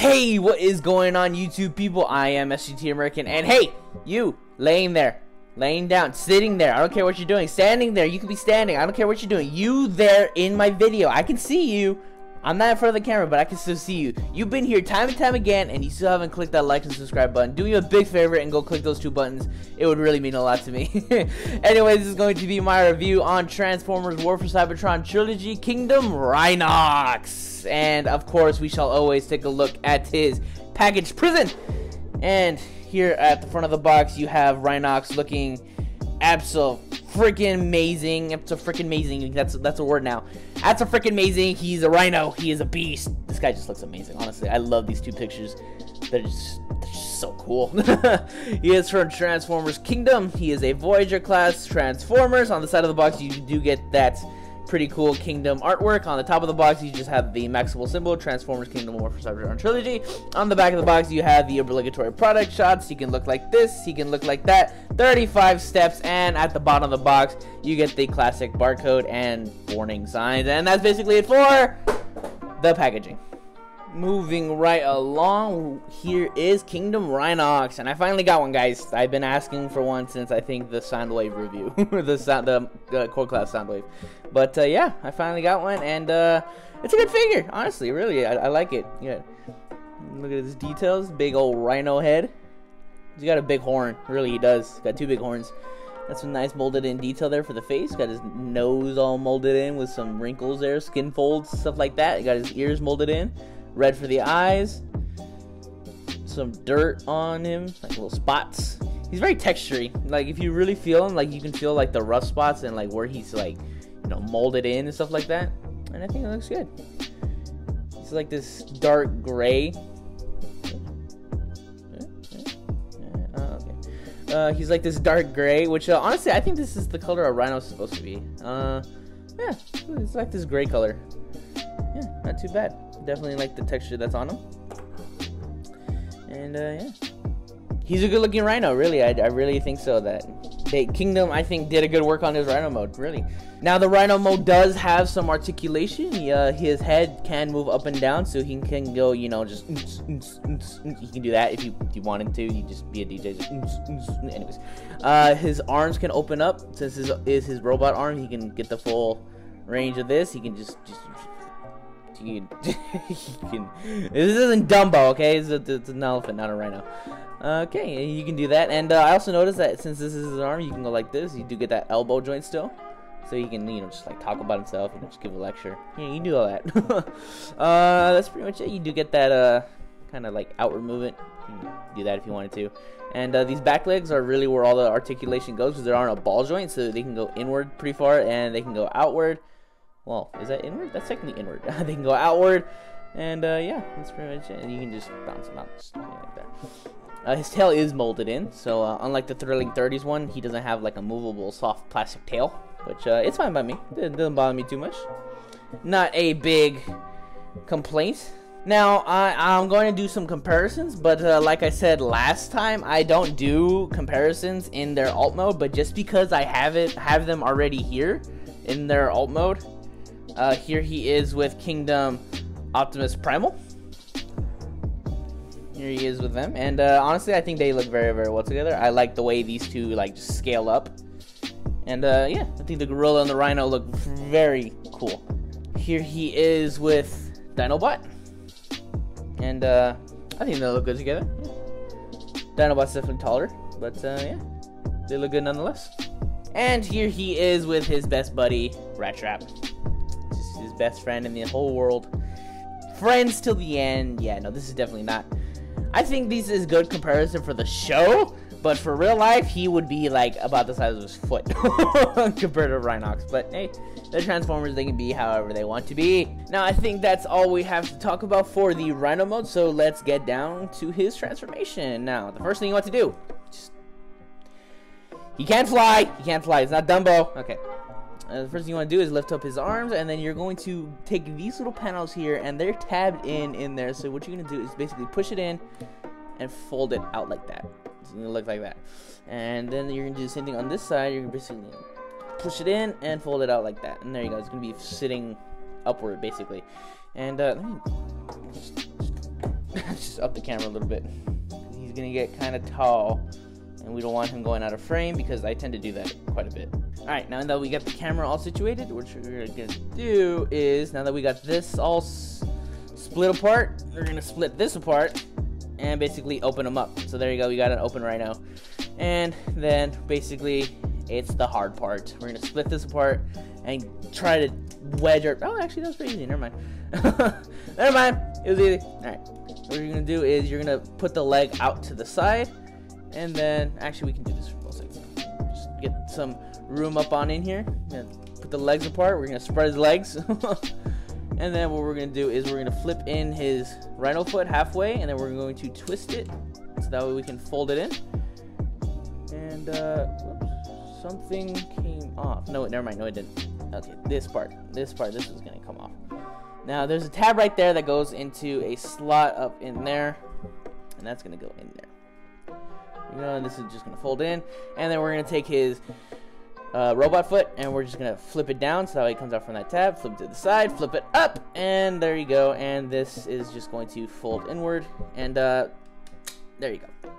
Hey, what is going on, YouTube people? I am SGT American, and hey, you laying there, laying down, sitting there, I don't care what you're doing, standing there, you can be standing, I don't care what you're doing, you there in my video, I can see you. I'm not in front of the camera, but I can still see you. You've been here time and time again, and you still haven't clicked that like and subscribe button. Do me a big favor and go click those two buttons. It would really mean a lot to me. Anyway, this is going to be my review on Transformers War for Cybertron Trilogy Kingdom RHINOX. And, of course, we shall always take a look at his packaged prison. And here at the front of the box, you have RHINOX looking freaking amazing. Freaking amazing. That's a word now. That's freaking amazing. He's a rhino. He is a beast. This guy just looks amazing. Honestly, I love these two pictures. They're just so cool. He is from Transformers Kingdom. He is a Voyager class Transformers. On the side of the box, you do get that pretty cool Kingdom artwork. On the top of the box, you just have the Maximal symbol, Transformers Kingdom War for Cybertron Trilogy. On the back of the box, you have the obligatory product shots. He can look like this, he can look like that. 35 steps, and at the bottom of the box, you get the classic barcode and warning signs. And that's basically it for the packaging. Moving right along, here is Kingdom RHINOX, and I finally got one, guys. I've been asking for one since I think the Soundwave review, the core class Soundwave. But yeah, I finally got one, and it's a good figure, honestly, really. I like it. Yeah, look at his details. Big old rhino head. He's got a big horn. Really, he does. He's got two big horns. Got some nice molded in detail there for the face. Got his nose all molded in with some wrinkles there, skin folds, stuff like that. He got his ears molded in. Red for the eyes. Some dirt on him, like little spots. He's very textury. Like, if you really feel him, like, you can feel like the rough spots and like where he's like, you know, molded in and stuff like that. And I think it looks good. He's like this dark gray. He's like this dark gray, which honestly I think this is the color a rhino's supposed to be. Yeah, it's like this gray color. Yeah, not too bad. Definitely like the texture that's on him. And yeah, he's a good looking rhino, really. I really think so. That Kingdom, I think, did a good work on his rhino mode, really. Now the rhino mode does have some articulation. His head can move up and down, so he can go, you know, just he can do that if you wanted to. You just be a DJ. Just, anyways, his arms can open up. Since this is his robot arm, he can get the full range of this. He can just he can, this isn't Dumbo, okay? It's an elephant, not a rhino. Okay, you can do that. And I also noticed that since this is his arm, you can go like this. You do get that elbow joint still, so he can, you know, just like talk about himself and just give a lecture. Yeah, you can do all that. That's pretty much it. You do get that kind of like outward movement. You can do that if you wanted to. And these back legs are really where all the articulation goes, because there aren't a ball joint, so they can go inward pretty far and they can go outward. Well, is that inward? That's technically inward. They can go outward, and yeah, that's pretty much it. And you can just bounce them out, just like that. His tail is molded in, so unlike the Thrilling 30s one, he doesn't have like a movable soft plastic tail, which it's fine by me. It doesn't bother me too much. Not a big complaint. Now, I'm going to do some comparisons, but like I said last time, I don't do comparisons in their alt mode, but just because I have them already here in their alt mode. Here he is with Kingdom Optimus Primal. Here he is with them, and honestly, I think they look very, very well together. I like the way these two like just scale up, and yeah, I think the gorilla and the rhino look very cool. Here he is with Dinobot, and I think they look good together. Yeah. Dinobot's definitely taller, but yeah, they look good nonetheless. And here he is with his best buddy, Rat Trap. Just his best friend in the whole world. Friends till the end. Yeah, no, this is definitely not. I think this is good comparison for the show, but for real life, he would be like about the size of his foot compared to RHINOX. But hey, they're Transformers, they can be however they want to be. Now, I think that's all we have to talk about for the Rhino mode, so let's get down to his transformation. Now, the first thing you want to do, he can't fly. He can't fly. It's not Dumbo. Okay. The first thing you want to do is lift up his arms, and then you're going to take these little panels here, and they're tabbed in there. So what you're going to do is basically push it in and fold it out like that. It's going to look like that. And then you're going to do the same thing on this side. You're going to basically push it in and fold it out like that. And there you go. It's going to be sitting upward, basically. And let me let's just up the camera a little bit. He's gonna get kind of tall, and we don't want him going out of frame because I tend to do that quite a bit. All right, now that we got the camera all situated, what we're gonna do is, now that we got this all split apart, we're gonna split this apart and basically open them up. So there you go, we got an open rhino. And then basically it's the hard part. We're gonna split this apart and try to wedge our, oh, actually that was pretty easy, never mind. Never mind, it was easy. All right, what you're gonna do is you're gonna put the leg out to the side, and then, actually we can do this from both sides. Just get some room up on in here. Put the legs apart, we're gonna spread his legs. And then what we're going to do is we're going to flip in his rhino foot halfway, and then we're going to twist it so that way we can fold it in. And whoops, something came off. No, never mind. No, it didn't. Okay, this part, this is going to come off. Now there's a tab right there that goes into a slot up in there, and that's going to go in there. You know, and this is just going to fold in, and then we're going to take his robot foot, and we're just gonna flip it down so that way it comes out from that tab, flip it to the side, flip it up, and there you go. And this is just going to fold inward, and there you go.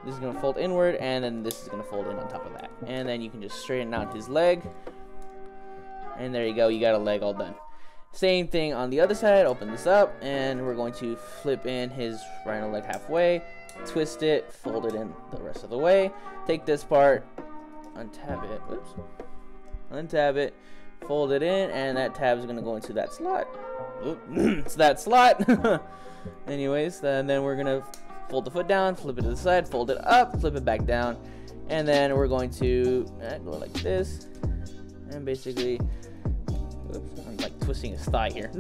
This is gonna fold inward, and then this is gonna fold in on top of that, and then you can just straighten out his leg, and there you go, you got a leg all done. Same thing on the other side. Open this up, and we're going to flip in his rhino leg halfway, twist it, fold it in the rest of the way, take this part, untab it, whoops, untab it, fold it in, and that tab is going to go into that slot. It's that slot. Anyways, then we're going to fold the foot down, flip it to the side, fold it up, flip it back down, and then we're going to go like this, and basically, oops, I'm like twisting his thigh here,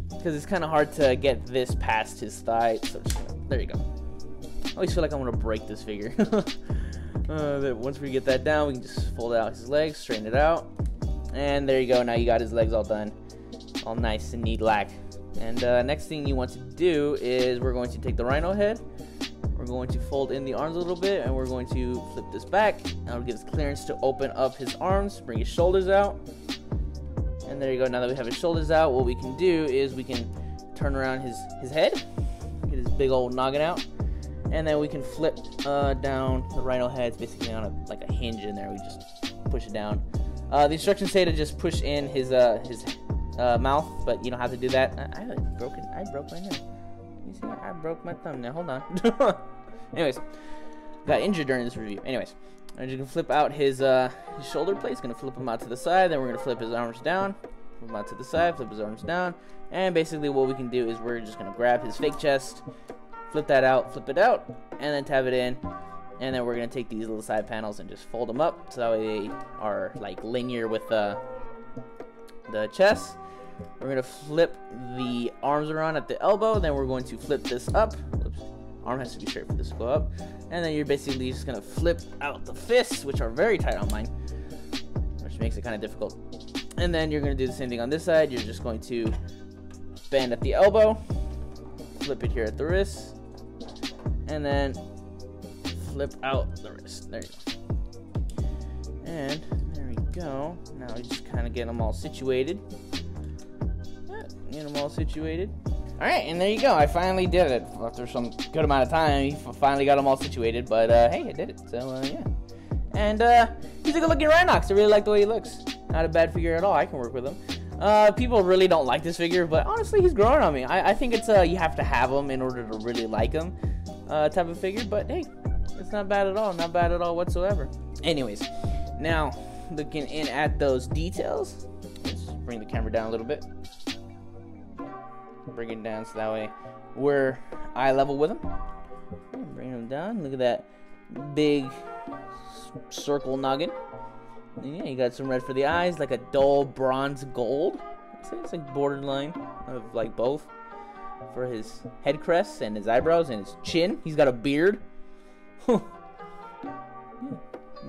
because it's kind of hard to get this past his thigh, so just gonna, there you go. I always feel like I want to break this figure. Once we get that down, we can just fold out his legs, straighten it out, and there you go. Now you got his legs all done, all nice and neat like. And next thing you want to do is we're going to take the rhino head, we're going to fold in the arms a little bit, and we're going to flip this back. That'll give us clearance to open up his arms, bring his shoulders out, and there you go. Now that we have his shoulders out, what we can do is we can turn around his head, get his big old noggin out, and then we can flip down the rhino head. It's basically on like a hinge in there. We just push it down. The instructions say to just push in his mouth, but you don't have to do that. I broke my nail. You see, I broke my thumbnail. Hold on. Anyways, got injured during this review. Anyways, and you can flip out his shoulder plates. Gonna flip him out to the side. Then we're gonna flip his arms down. Flip him out to the side. Flip his arms down. And basically, what we can do is we're just gonna grab his fake chest, flip that out, flip it out, and then tab it in. And then we're gonna take these little side panels and just fold them up so that way they are like linear with the chest. We're gonna flip the arms around at the elbow. Then we're going to flip this up. Oops. Arm has to be straight for this to go up. And then you're basically just gonna flip out the fists, which are very tight on mine, which makes it kind of difficult. And then you're gonna do the same thing on this side. You're just going to bend at the elbow, flip it here at the wrist, and then flip out the wrist. There you go. And there we go. Now we just kind of get them all situated. Get them all situated. Alright, and there you go. I finally did it. After some good amount of time, I finally got them all situated. But hey, I did it. So yeah. And he's a good looking RHINOX. I really like the way he looks. Not a bad figure at all. I can work with him. People really don't like this figure, but honestly, he's growing on me. I think it's you have to have him in order to really like him type of figure. But hey, it's not bad at all. Not bad at all whatsoever. Anyways, now looking in at those details. Let's bring the camera down a little bit. Bring it down so that way we're eye level with him. Bring him down. Look at that big circle noggin. Yeah, you got some red for the eyes, like a dull bronze gold. It's like borderline of like both for his head crest and his eyebrows and his chin. He's got a beard. Yeah.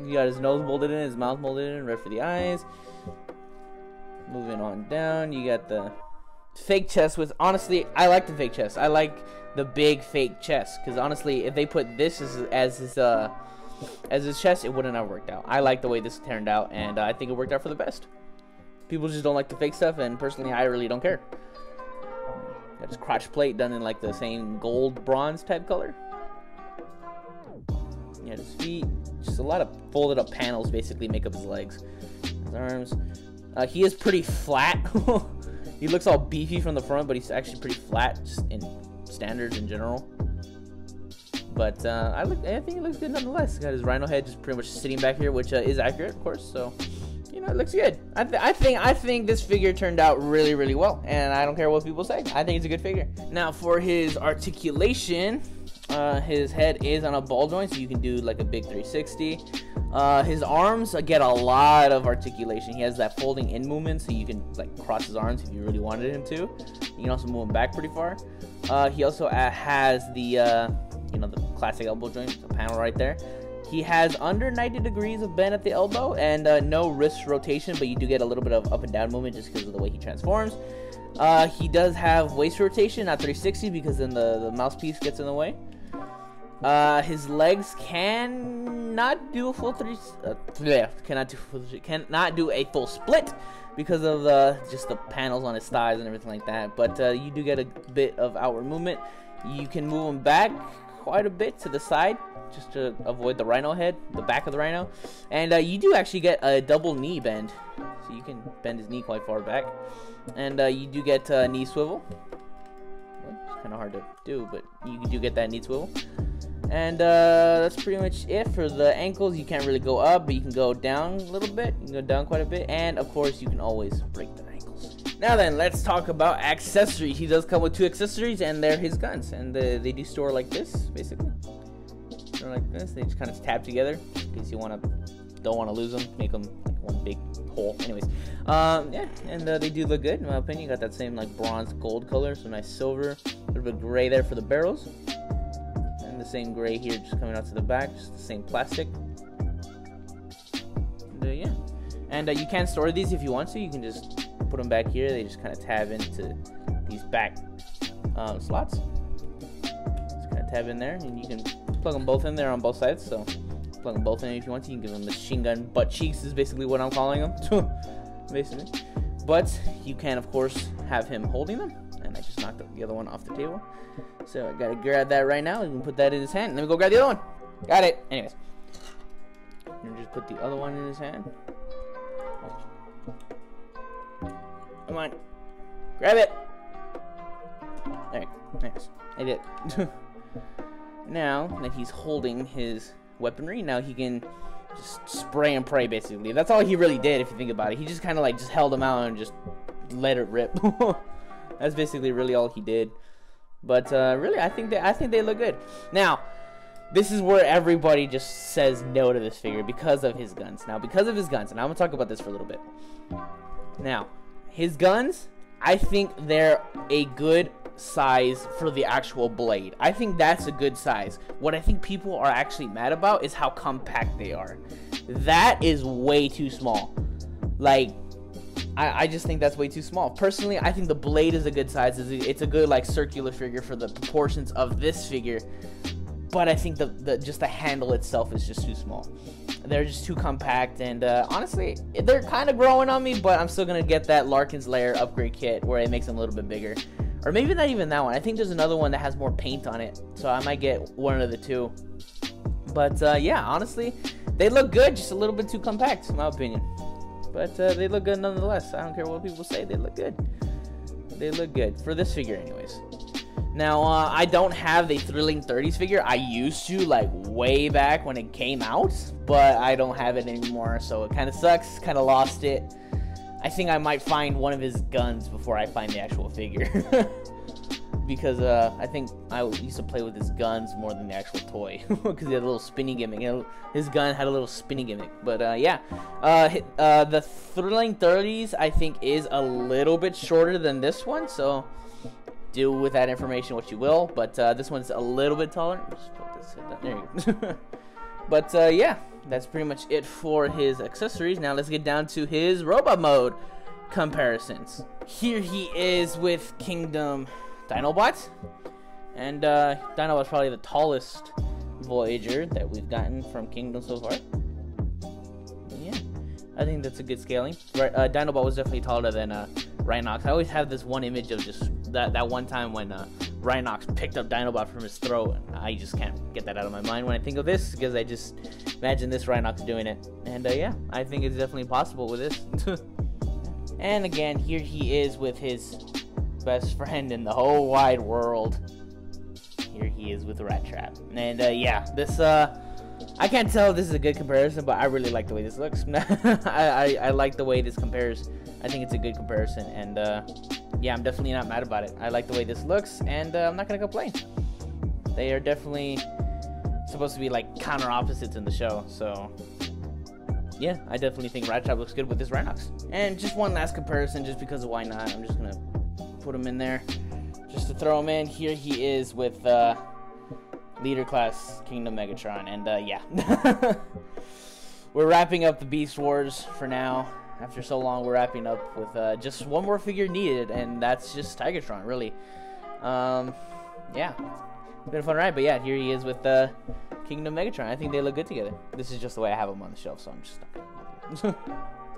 You got his nose molded in, his mouth molded in, red for the eyes. Moving on down, you got the fake chest. With honestly, I like the fake chest. I like the big fake chest because honestly, if they put this as his chest, it wouldn't have worked out. I like the way this turned out, and I think it worked out for the best. People just don't like the fake stuff, and personally, I really don't care. Got his crotch plate done in like the same gold bronze type color. Yeah, his feet, just a lot of folded up panels basically make up his legs. His arms. He is pretty flat. He looks all beefy from the front, but he's actually pretty flat just in standards in general. But I think he looks good nonetheless. He's got his rhino head just pretty much sitting back here, which is accurate, of course. So, you know, it looks good. I think this figure turned out really, really well, and I don't care what people say. I think it's a good figure. Now, for his articulation, his head is on a ball joint, so you can do like a big 360. His arms get a lot of articulation. He has that folding in movement, so you can like cross his arms if you really wanted him to. You can also move him back pretty far. He also has the you know, the classic elbow joint, the panel right there. He has under 90 degrees of bend at the elbow and no wrist rotation, but you do get a little bit of up and down movement just because of the way he transforms. He does have waist rotation, not 360, because then the mouthpiece gets in the way. His legs cannot do a full cannot do a full split because of just the panels on his thighs and everything like that. But you do get a bit of outward movement. You can move him back quite a bit to the side just to avoid the rhino head, the back of the rhino. And you do actually get a double knee bend, so you can bend his knee quite far back. And you do get knee swivel. Well, it's kind of hard to do, but you do get that knee swivel. And that's pretty much it for the ankles. You can't really go up, but you can go down a little bit. You can go down quite a bit, and of course you can always break the ankles. Now then, let's talk about accessories. He does come with 2 accessories, and they're his guns, and they do store like this, basically. Store like this. They just kind of tab together in case you don't want to lose them, make them like one big hole. Anyways, yeah, and they do look good in my opinion. You got that same like bronze gold color, some nice silver, a little bit of gray there for the barrels. The same gray here just coming out to the back, just the same plastic. And, yeah, and you can store these if you want to. You can just put them back here. They just kind of tab into these back slots. Just kind of tab in there, and you can plug them both in there on both sides. So plug them both in if you want to. You can give them machine gun butt cheeks is basically what I'm calling them, basically. But you can of course have him holding them. And I just knocked the other one off the table. So I gotta grab that right now. You can put that in his hand. Let me go grab the other one. Got it. Anyways. And just put the other one in his hand. Come on. Grab it. There you go. Nice. I did. Now that he's holding his weaponry, now he can just spray and pray basically. That's all he really did if you think about it. He just kind of like just held them out and just let it rip. That's basically really all he did. But really, I think they look good. Now, this is where everybody just says no to this figure because of his guns. Now, because of his guns, and I'm gonna talk about this for a little bit. Now, his guns, I think they're a good size for the actual blade. I think that's a good size. What I think people are actually mad about is how compact they are. That is way too small. Like, I just think that's way too small. Personally, I think the blade is a good size. It's a good like circular figure for the proportions of this figure. But I think just the handle itself is just too small. They're just too compact, and honestly, they're kind of growing on me. But I'm still gonna get that Larkin's Lair upgrade kit where it makes them a little bit bigger, or maybe not even that one. I think there's another one that has more paint on it, so I might get one of the two. But yeah, honestly, they look good, just a little bit too compact, in my opinion. But they look good nonetheless. I don't care what people say. They look good. They look good. For this figure anyways. Now, I don't have the Thrilling 30s figure. I used to, like, way back when it came out. But I don't have it anymore. So it kind of sucks. Kind of lost it. I think I might find one of his guns before I find the actual figure. Because I think I used to play with his guns more than the actual toy. Because he had a little spinny gimmick. You know, his gun had a little spinny gimmick. But yeah, the Thrilling 30s I think is a little bit shorter than this one. So do with that information what you will. But this one's a little bit taller. Just put this down. There you go. But yeah, that's pretty much it for his accessories. Now let's get down to his robot mode comparisons. Here he is with Kingdom Dinobot, and Dinobot's probably the tallest Voyager that we've gotten from Kingdom so far. Yeah, I think that's a good scaling. Right, Dinobot was definitely taller than RHINOX. I always have this one image of just that one time when RHINOX picked up Dinobot from his throat. I just can't get that out of my mind when I think of this, because I just imagine this RHINOX doing it. And yeah, I think it's definitely possible with this. And again, here he is with his best friend in the whole wide world. Here he is with Rat Trap. And yeah, this I can't tell if this is a good comparison, but I really like the way this looks. I like the way this compares. I think it's a good comparison, and yeah, I'm definitely not mad about it. I like the way this looks, and I'm not gonna complain. They are definitely supposed to be like counter opposites in the show, so yeah, I definitely think Rat Trap looks good with this RHINOX. And just one last comparison, just because of why not. I'm just gonna put him in there, just to throw him in. Here he is with Leader Class Kingdom Megatron, and yeah. We're wrapping up the Beast Wars for now. After so long, we're wrapping up with just one more figure needed, and that's just Tigertron, really. Yeah, it's been a fun ride, but yeah, here he is with Kingdom Megatron. I think they look good together. This is just the way I have them on the shelf, so I'm just not gonna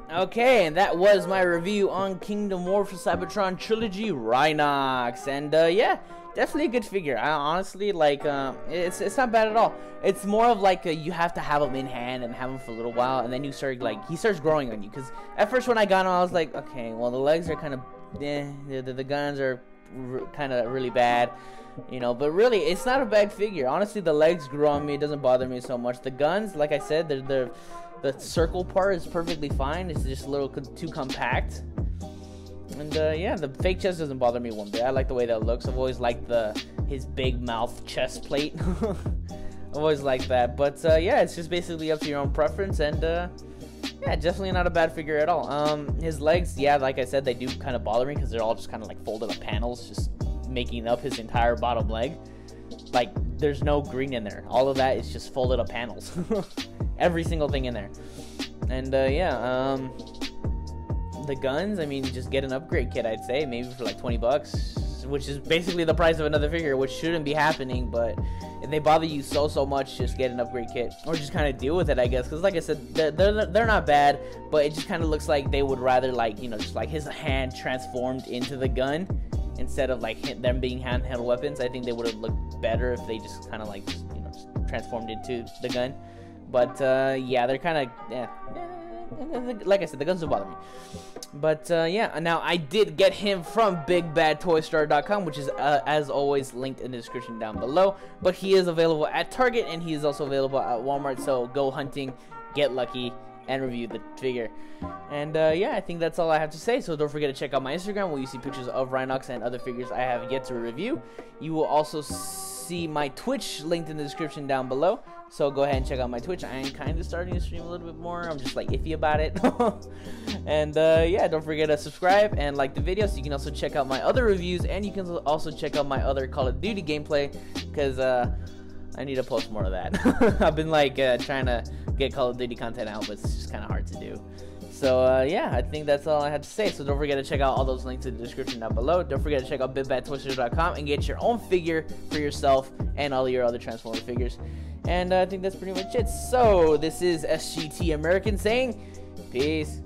Okay, and that was my review on Kingdom War for Cybertron Trilogy RHINOX, and yeah, definitely a good figure. I honestly like. It's not bad at all. It's more of like you have to have him in hand and have him for a little while, and then you start he starts growing on you. Because at first when I got him, I was like, okay, well the legs are kind of, the guns are kind of really bad, you know. But really, it's not a bad figure. Honestly, the legs grew on me. It doesn't bother me so much. The guns, like I said, the circle part is perfectly fine. It's just a little too compact. And yeah, the fake chest doesn't bother me one bit. I like the way that looks. I've always liked his big mouth chest plate. I've always liked that. But yeah, it's just basically up to your own preference. And yeah, definitely not a bad figure at all. His legs, yeah, like I said, they do kind of bother me because they're all just kind of like folded up panels, just making up his entire bottom leg. Like, there's no green in there. All of that is just folded up panels. Every single thing in there. And yeah, the guns, I mean, just get an upgrade kit, I'd say, maybe for like 20 bucks, which is basically the price of another figure, which shouldn't be happening. But if they bother you so much, just get an upgrade kit, or just kind of deal with it, I guess. Because like I said, they're not bad, but it just kind of looks like they would rather, like, you know, just like his hand transformed into the gun instead of like them being handheld weapons. I think they would have looked better if they just kind of like, you know, just transformed into the gun. But yeah, they're kind of like I said, the guns don't bother me. But yeah, now I did get him from BigBadToyStar.com, which is as always linked in the description down below. But he is available at Target, and he is also available at Walmart. So go hunting, get lucky, and review the figure. And yeah, I think that's all I have to say. So don't forget to check out my Instagram, where you see pictures of RHINOX and other figures I have yet to review. You will also see my Twitch linked in the description down below. So go ahead and check out my Twitch. I am kind of starting to stream a little bit more. I'm just like iffy about it. And yeah, don't forget to subscribe and like the video, so you can also check out my other reviews, and you can also check out my other Call of Duty gameplay, because I need to post more of that. I've been like trying to get Call of Duty content out, but it's just kind of hard to do. So yeah, I think that's all I had to say. So don't forget to check out all those links in the description down below. Don't forget to check out BigBadToyStar.com and get your own figure for yourself and all your other Transformer figures. And I think that's pretty much it. So this is SGT American saying peace.